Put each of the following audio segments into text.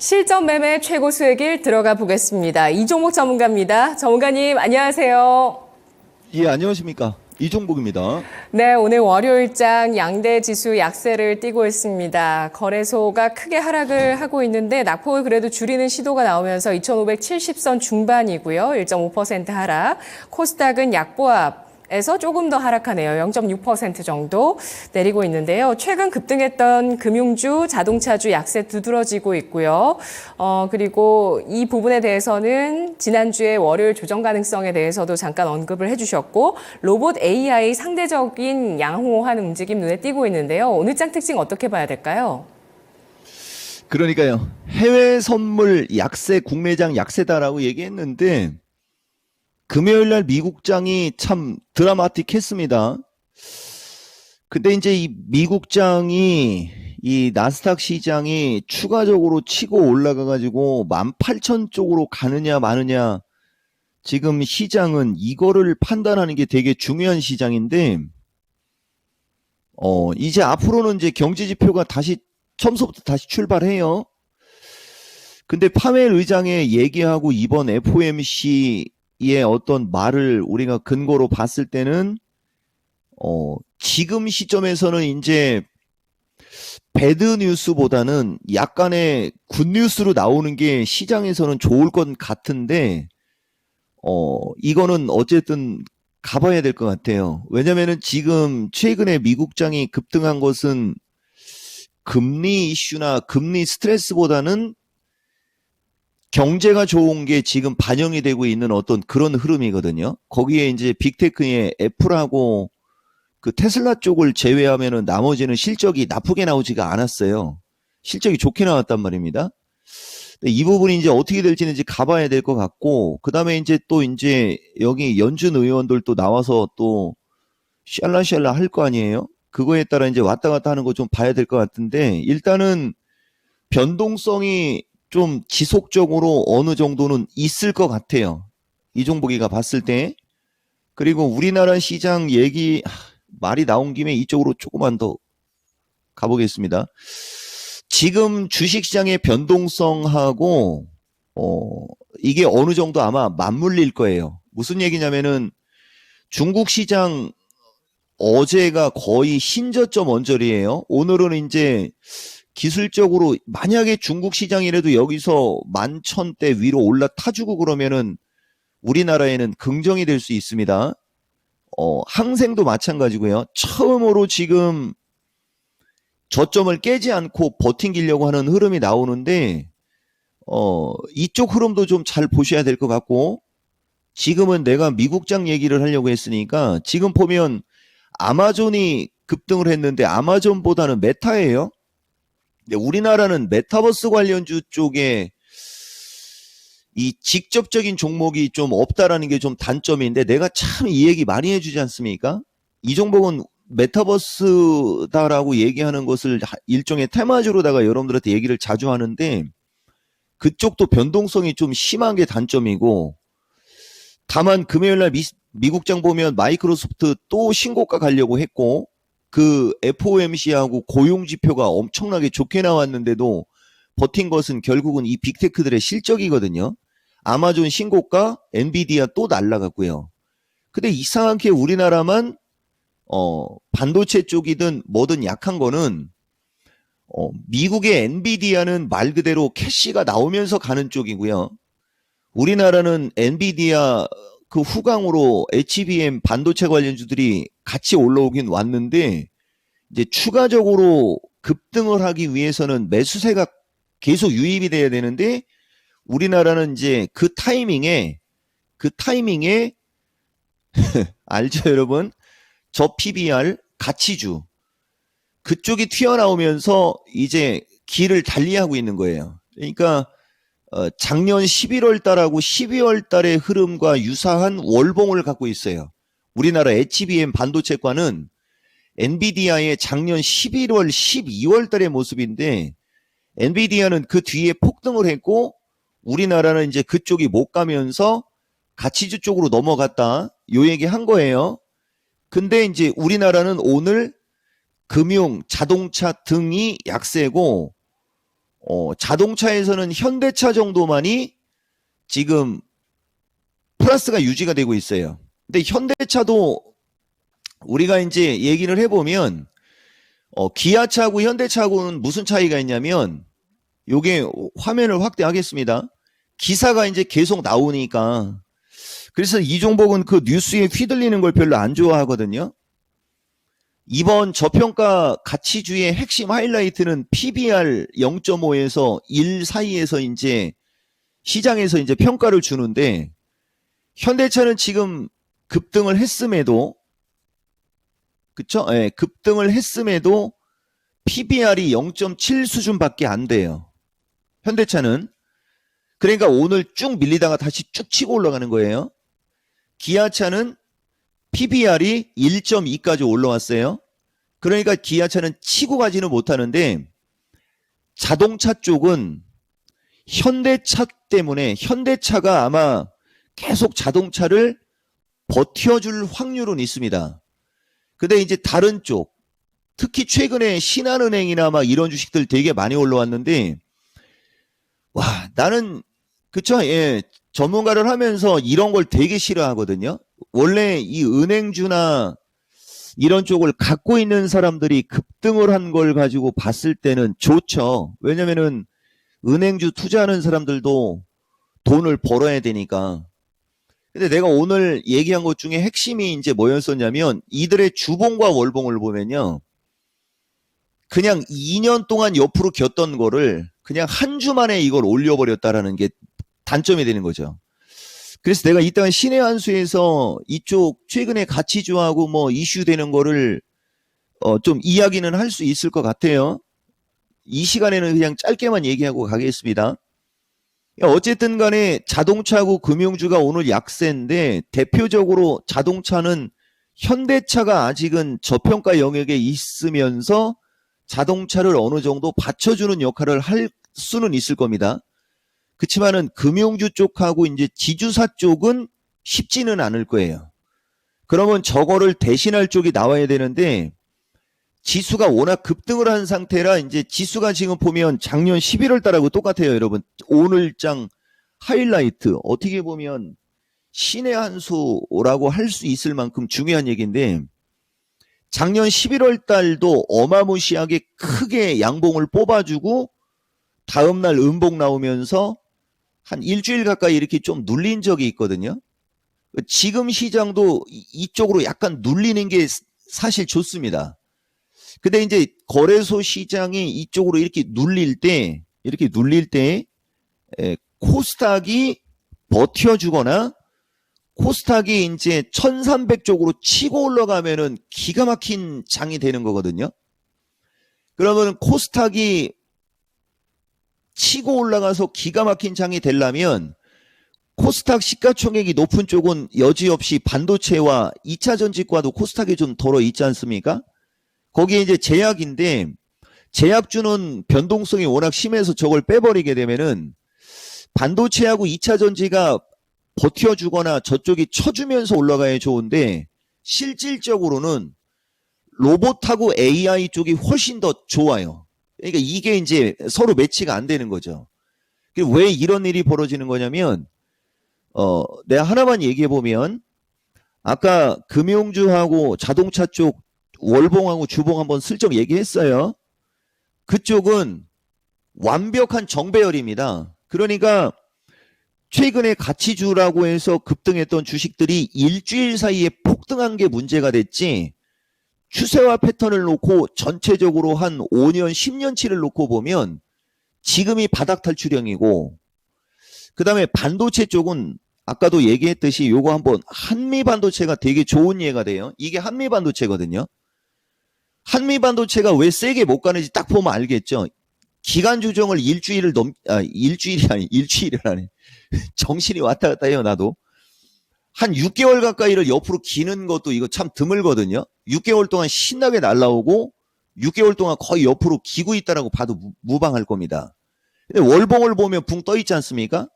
실전 매매 최고 수익일 들어가 보겠습니다. 이종목 전문가입니다. 전문가님 안녕하세요. 예, 안녕하십니까. 이종복입니다. 네, 오늘 월요일장 양대 지수 약세를 띠고 있습니다. 거래소가 크게 하락을 하고 있는데 낙폭을 그래도 줄이는 시도가 나오면서 2,570선 중반이고요. 1.5% 하락. 코스닥은 약보합에서 조금 더 하락하네요. 0.6% 정도 내리고 있는데요. 최근 급등했던 금융주, 자동차주 약세 두드러지고 있고요. 그리고 이 부분에 대해서는 지난주에 월요일 조정 가능성에 대해서도 잠깐 언급을 해주셨고 로봇 AI 상대적인 양호한 움직임 눈에 띄고 있는데요. 오늘 장 특징 어떻게 봐야 될까요? 그러니까요. 해외 선물 약세, 국내장 약세다라고 얘기했는데 금요일 날 미국장이 참 드라마틱했습니다. 근데 이제 이 미국장이 이 나스닥 시장이 추가적으로 치고 올라가 가지고 18,000 쪽으로 가느냐 마느냐 지금 시장은 이거를 판단하는 게 되게 중요한 시장인데 이제 앞으로는 이제 경제 지표가 다시 처음부터 다시 출발해요. 근데 파웰 의장의 얘기하고 이번 FOMC의 어떤 말을 우리가 근거로 봤을 때는 지금 시점에서는 이제 배드 뉴스보다는 약간의 굿 뉴스로 나오는 게 시장에서는 좋을 것 같은데 이거는 어쨌든 가봐야 될 것 같아요. 왜냐면은 지금 최근에 미국장이 급등한 것은 금리 이슈나 금리 스트레스보다는 경제가 좋은 게 지금 반영이 되고 있는 어떤 그런 흐름이거든요. 거기에 이제 빅테크의 애플하고 그 테슬라 쪽을 제외하면은 나머지는 실적이 나쁘게 나오지가 않았어요. 실적이 좋게 나왔단 말입니다. 이 부분이 이제 어떻게 될지는 이제 가봐야 될 것 같고, 그 다음에 이제 또 이제 여기 연준 의원들도 나와서 또 샬라샬라 할 거 아니에요? 그거에 따라 이제 왔다 갔다 하는 거 좀 봐야 될 것 같은데, 일단은 변동성이 좀 지속적으로 어느 정도는 있을 것 같아요. 이종복이가 봤을 때. 그리고 우리나라 시장 얘기, 말이 나온 김에 이쪽으로 조금만 더 가보겠습니다. 지금 주식시장의 변동성하고 이게 어느 정도 아마 맞물릴 거예요. 무슨 얘기냐면은 중국 시장 어제가 거의 신저점 언저리예요. 오늘은 이제 기술적으로 만약에 중국 시장이라도 여기서 11,000대 위로 올라타주고 그러면은 우리나라에는 긍정이 될 수 있습니다. 항생도 마찬가지고요. 처음으로 지금 저점을 깨지 않고 버팅기려고 하는 흐름이 나오는데 이쪽 흐름도 좀 잘 보셔야 될 것 같고, 지금은 내가 미국장 얘기를 하려고 했으니까 지금 보면 아마존이 급등을 했는데 아마존보다는 메타예요. 근데 우리나라는 메타버스 관련주 쪽에 이 직접적인 종목이 좀 없다라는 게 좀 단점인데, 내가 참 이 얘기 많이 해주지 않습니까? 이 종목은 메타버스다라고 얘기하는 것을 일종의 테마주로다가 여러분들한테 얘기를 자주 하는데, 그쪽도 변동성이 좀 심한 게 단점이고, 다만 금요일날 미국장 보면 마이크로소프트 또 신고가 가려고 했고, 그 FOMC하고 고용지표가 엄청나게 좋게 나왔는데도 버틴 것은 결국은 이 빅테크들의 실적이거든요. 아마존 신고가, 엔비디아 또 날라갔고요. 근데 이상하게 우리나라만 반도체 쪽이든 뭐든 약한 거는 미국의 엔비디아는 말 그대로 캐시가 나오면서 가는 쪽이고요. 우리나라는 엔비디아 그 후광으로 HBM 반도체 관련주들이 같이 올라오긴 왔는데, 이제 추가적으로 급등을 하기 위해서는 매수세가 계속 유입이 돼야 되는데, 우리나라는 이제 그 타이밍에 알죠 여러분? 저 PBR 가치주 그쪽이 튀어나오면서 이제 길을 달리하고 있는 거예요. 그러니까 작년 11월 달하고 12월 달의 흐름과 유사한 월봉을 갖고 있어요. 우리나라 HBM 반도체과는 엔비디아의 작년 11월, 12월 달의 모습인데, 엔비디아는 그 뒤에 폭등을 했고 우리나라는 이제 그쪽이 못 가면서 가치주 쪽으로 넘어갔다, 요 얘기 한 거예요. 근데 이제 우리나라는 오늘 금융, 자동차 등이 약세고 자동차에서는 현대차 정도만이 지금 플러스가 유지가 되고 있어요. 근데 현대차도 우리가 이제 얘기를 해보면 기아차하고 현대차하고는 무슨 차이가 있냐면 요게 화면을 확대하겠습니다. 기사가 이제 계속 나오니까 그래서 이종복은 그 뉴스에 휘둘리는 걸 별로 안 좋아하거든요. 이번 저평가 가치주의 핵심 하이라이트는 PBR 0.5에서 1 사이에서 이제 시장에서 이제 평가를 주는데 현대차는 지금 급등을 했음에도 그쵸? 예, 급등을 했음에도 PBR이 0.7 수준밖에 안 돼요. 현대차는. 그러니까 오늘 쭉 밀리다가 다시 쭉 치고 올라가는 거예요. 기아차는 PBR이 1.2까지 올라왔어요. 그러니까 기아차는 치고 가지는 못하는데 자동차 쪽은 현대차 때문에 현대차가 아마 계속 자동차를 버텨줄 확률은 있습니다. 근데 이제 다른 쪽, 특히 최근에 신한은행이나 막 이런 주식들 되게 많이 올라왔는데, 와, 나는, 그쵸? 예, 전문가를 하면서 이런 걸 되게 싫어하거든요. 원래 이 은행주나 이런 쪽을 갖고 있는 사람들이 급등을 한 걸 가지고 봤을 때는 좋죠. 왜냐면은 은행주 투자하는 사람들도 돈을 벌어야 되니까. 근데 내가 오늘 얘기한 것 중에 핵심이 이제 뭐였었냐면 이들의 주봉과 월봉을 보면요. 그냥 2년 동안 옆으로 겼던 거를 그냥 한 주 만에 이걸 올려버렸다라는 게 단점이 되는 거죠. 그래서 내가 이따가 신의 한 수에서 이쪽 최근에 가치주하고 뭐 이슈되는 거를 좀 이야기는 할 수 있을 것 같아요. 이 시간에는 그냥 짧게만 얘기하고 가겠습니다. 어쨌든 간에 자동차하고 금융주가 오늘 약세인데 대표적으로 자동차는 현대차가 아직은 저평가 영역에 있으면서 자동차를 어느 정도 받쳐주는 역할을 할 수는 있을 겁니다. 그렇지만은 금융주 쪽하고 이제 지주사 쪽은 쉽지는 않을 거예요. 그러면 저거를 대신할 쪽이 나와야 되는데 지수가 워낙 급등을 한 상태라 이제 지수가 지금 보면 작년 11월 달하고 똑같아요, 여러분. 오늘장 하이라이트 어떻게 보면 신의 한 수라고 할 수 있을 만큼 중요한 얘기인데 작년 11월 달도 어마무시하게 크게 양봉을 뽑아주고 다음날 음봉 나오면서 한 일주일 가까이 이렇게 좀 눌린 적이 있거든요. 지금 시장도 이쪽으로 약간 눌리는 게 사실 좋습니다. 근데 이제 거래소 시장이 이쪽으로 이렇게 눌릴 때 코스닥이 버텨주거나 코스닥이 이제 1300 쪽으로 치고 올라가면은 기가 막힌 장이 되는 거거든요. 그러면 코스닥이 치고 올라가서 기가 막힌 장이 되려면 코스닥 시가총액이 높은 쪽은 여지없이 반도체와 2차 전지과도 코스닥이 좀 덜어 있지 않습니까? 거기에 이제 제약인데 제약주는 변동성이 워낙 심해서 저걸 빼버리게 되면은 반도체하고 2차 전지가 버텨주거나 저쪽이 쳐주면서 올라가야 좋은데 실질적으로는 로봇하고 AI 쪽이 훨씬 더 좋아요. 그러니까 이게 이제 서로 매치가 안 되는 거죠. 왜 이런 일이 벌어지는 거냐면 내가 하나만 얘기해 보면 아까 금융주하고 자동차 쪽 월봉하고 주봉 한번 슬쩍 얘기했어요. 그쪽은 완벽한 정배열입니다. 그러니까 최근에 가치주라고 해서 급등했던 주식들이 일주일 사이에 폭등한 게 문제가 됐지 추세와 패턴을 놓고 전체적으로 한 5년, 10년치를 놓고 보면 지금이 바닥 탈출형이고 그 다음에 반도체 쪽은 아까도 얘기했듯이 요거 한번 한미반도체가 되게 좋은 예가 돼요. 이게 한미반도체거든요. 한미반도체가 왜 세게 못 가는지 딱 보면 알겠죠. 기간 조정을 일주일이라네. 정신이 왔다 갔다 해요, 나도. 한 6개월 가까이를 옆으로 기는 것도 이거 참 드물거든요. 6개월 동안 신나게 날라오고 6개월 동안 거의 옆으로 기고 있다라고 봐도 무방할 겁니다. 근데 월봉을 보면 붕 떠 있지 않습니까?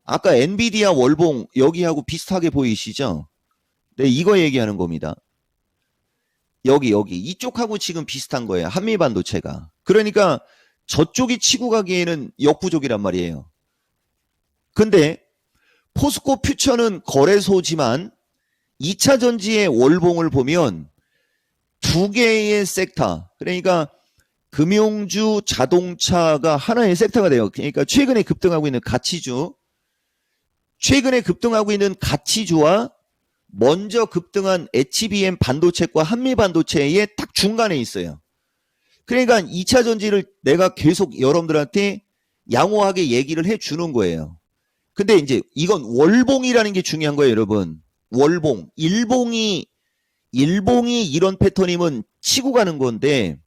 아까 엔비디아 월봉 여기하고 비슷하게 보이시죠? 네, 이거 얘기하는 겁니다. 여기 이쪽하고 지금 비슷한 거예요. 한미반도체가. 그러니까 저쪽이 치고 가기에는 역부족이란 말이에요. 근데 포스코 퓨처는 거래소지만 2차 전지의 월봉을 보면 두 개의 섹터, 그러니까 금융주, 자동차가 하나의 섹터가 돼요. 그러니까 최근에 급등하고 있는 가치주, 최근에 급등하고 있는 가치주와 먼저 급등한 HBM 반도체과 한미반도체의 딱 중간에 있어요. 그러니까 2차 전지를 내가 계속 여러분들한테 양호하게 얘기를 해주는 거예요. 근데 이제 이건 월봉이라는 게 중요한 거예요, 여러분. 월봉. 일봉이 이런 패턴이면 치고 가는 건데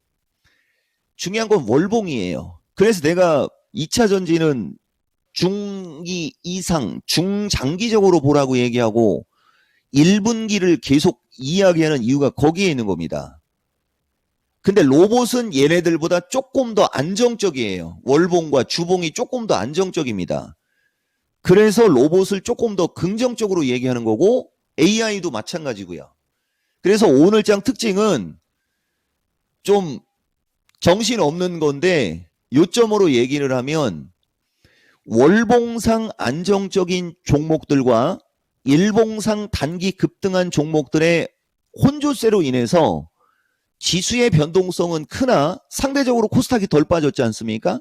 중요한 건 월봉이에요. 그래서 내가 2차 전지는 중기 이상, 중장기적으로 보라고 얘기하고 1분기를 계속 이야기하는 이유가 거기에 있는 겁니다. 근데 로봇은 얘네들보다 조금 더 안정적이에요. 월봉과 주봉이 조금 더 안정적입니다. 그래서 로봇을 조금 더 긍정적으로 얘기하는 거고 AI도 마찬가지고요. 그래서 오늘장 특징은 좀 정신없는 건데 요점으로 얘기를 하면 월봉상 안정적인 종목들과 일봉상 단기 급등한 종목들의 혼조세로 인해서 지수의 변동성은 크나 상대적으로 코스닥이 덜 빠졌지 않습니까?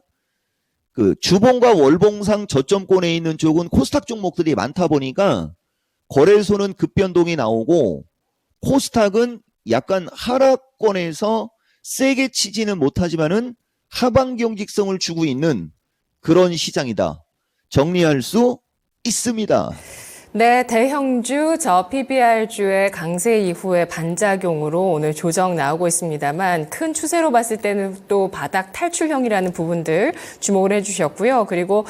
그 주봉과 월봉상 저점권에 있는 쪽은 코스닥 종목들이 많다 보니까 거래소는 급변동이 나오고 코스닥은 약간 하락권에서 세게 치지는 못하지만은 하방 경직성을 주고 있는 그런 시장이다. 정리할 수 있습니다. 네, 대형주, PBR주의 강세 이후의 반작용으로 오늘 조정 나오고 있습니다만 큰 추세로 봤을 때는 또 바닥 탈출형이라는 부분들 주목을 해주셨고요. 그리고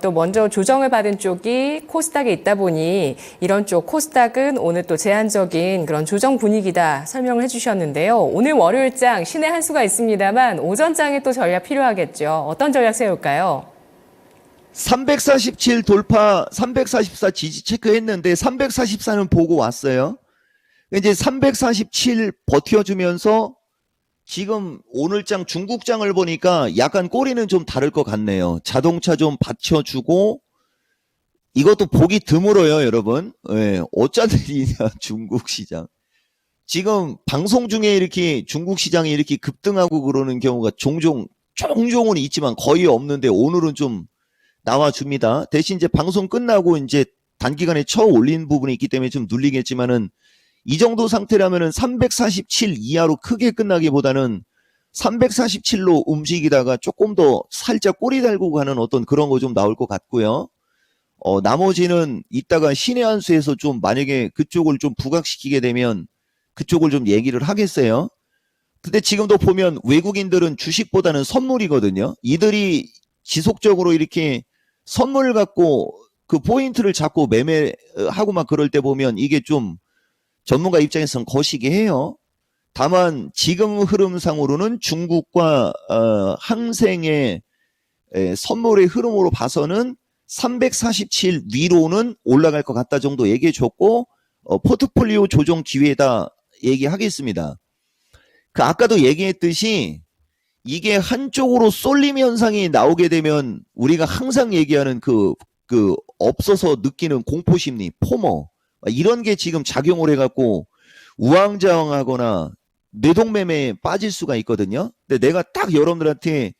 또 먼저 조정을 받은 쪽이 코스닥에 있다 보니 이런 쪽 코스닥은 오늘 또 제한적인 그런 조정 분위기다 설명을 해주셨는데요. 오늘 월요일장 신의 한 수가 있습니다만 오전장에 또 전략 필요하겠죠. 어떤 전략 세울까요? 347 돌파, 344 지지 체크했는데 344는 보고 왔어요. 이제 347 버텨주면서 지금 오늘장 중국장을 보니까 약간 꼬리는 좀 다를 것 같네요. 자동차 좀 받쳐주고 이것도 보기 드물어요, 여러분. 예, 어쩐 일이냐, 중국 시장. 지금 방송 중에 이렇게 중국 시장이 이렇게 급등하고 그러는 경우가 종종은 있지만 거의 없는데 오늘은 좀 나와줍니다. 대신 이제 방송 끝나고 이제 단기간에 쳐 올린 부분이 있기 때문에 좀 눌리겠지만은 이 정도 상태라면은 347 이하로 크게 끝나기보다는 347로 움직이다가 조금 더 살짝 꼬리 달고 가는 어떤 그런 거 좀 나올 것 같고요. 나머지는 이따가 신의 한 수에서 좀 만약에 그쪽을 좀 부각시키게 되면 그쪽을 좀 얘기를 하겠어요. 근데 지금도 보면 외국인들은 주식보다는 선물이거든요. 이들이 지속적으로 이렇게 선물 갖고 그 포인트를 잡고 매매하고 막 그럴 때 보면 이게 좀 전문가 입장에서는 거시기 해요. 다만 지금 흐름상으로는 중국과 항생의 선물의 흐름으로 봐서는 347 위로는 올라갈 것 같다 정도 얘기해 줬고 포트폴리오 조정 기회다 얘기하겠습니다. 그 아까도 얘기했듯이 이게 한쪽으로 쏠림 현상이 나오게 되면 우리가 항상 얘기하는 그 없어서 느끼는 공포심리, 포머 이런 게 지금 작용을 해갖고 우왕좌왕하거나 뇌동매매에 빠질 수가 있거든요. 근데 내가 딱 여러분들한테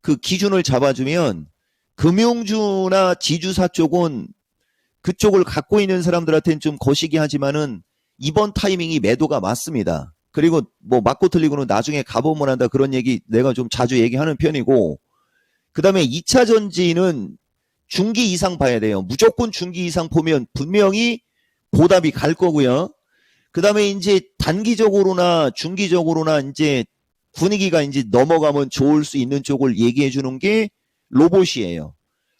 그 기준을 잡아주면 금융주나 지주사 쪽은 그쪽을 갖고 있는 사람들한테는 좀 거시기 하지만은 이번 타이밍이 매도가 맞습니다. 그리고 뭐 맞고 틀리고는 나중에 가보면 한다 그런 얘기 내가 좀 자주 얘기하는 편이고 그 다음에 2차 전지는 중기 이상 봐야 돼요. 무조건 중기 이상 보면 분명히 보답이 갈 거고요. 그 다음에 이제 단기적으로나 중기적으로나 이제 분위기가 이제 넘어가면 좋을 수 있는 쪽을 얘기해 주는 게 로봇이에요.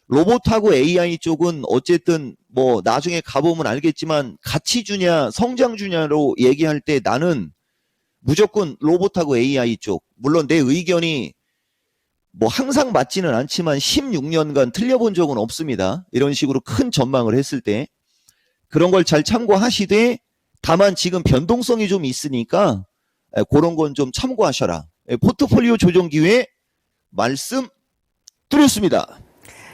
로봇하고 AI 쪽은 어쨌든 뭐 나중에 가보면 알겠지만 가치주냐 성장주냐로 얘기할 때 나는 무조건 로봇하고 AI 쪽. 물론 내 의견이 뭐 항상 맞지는 않지만 16년간 틀려본 적은 없습니다. 이런 식으로 큰 전망을 했을 때. 그런 걸 잘 참고하시되 다만 지금 변동성이 좀 있으니까 그런 건 좀 참고하셔라. 포트폴리오 조정 기회 말씀 드렸습니다.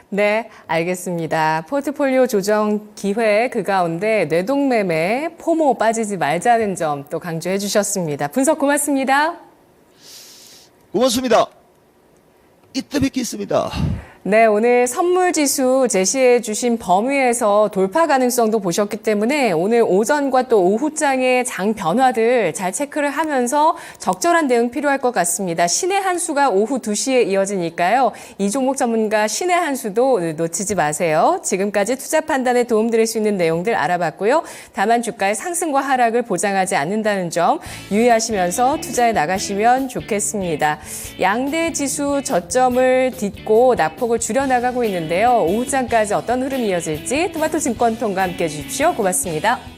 네, 알겠습니다. 포트폴리오 조정 기회 그 가운데 뇌동매매, 포모 빠지지 말자는 점 또 강조해 주셨습니다. 분석 고맙습니다. 고맙습니다. 이때 뵙겠습니다. 네, 오늘 선물 지수 제시해 주신 범위에서 돌파 가능성도 보셨기 때문에 오늘 오전과 또 오후장의 장 변화들 잘 체크를 하면서 적절한 대응 필요할 것 같습니다. 신의 한 수가 오후 2시에 이어지니까요. 이 종목 전문가 신의 한 수도 놓치지 마세요. 지금까지 투자 판단에 도움드릴 수 있는 내용들 알아봤고요. 다만 주가의 상승과 하락을 보장하지 않는다는 점 유의하시면서 투자에 나가시면 좋겠습니다. 양대 지수 저점을 딛고 낙폭을 줄여나가고 있는데요. 오후장까지 어떤 흐름이 이어질지 토마토 증권통과 함께해 주십시오. 고맙습니다.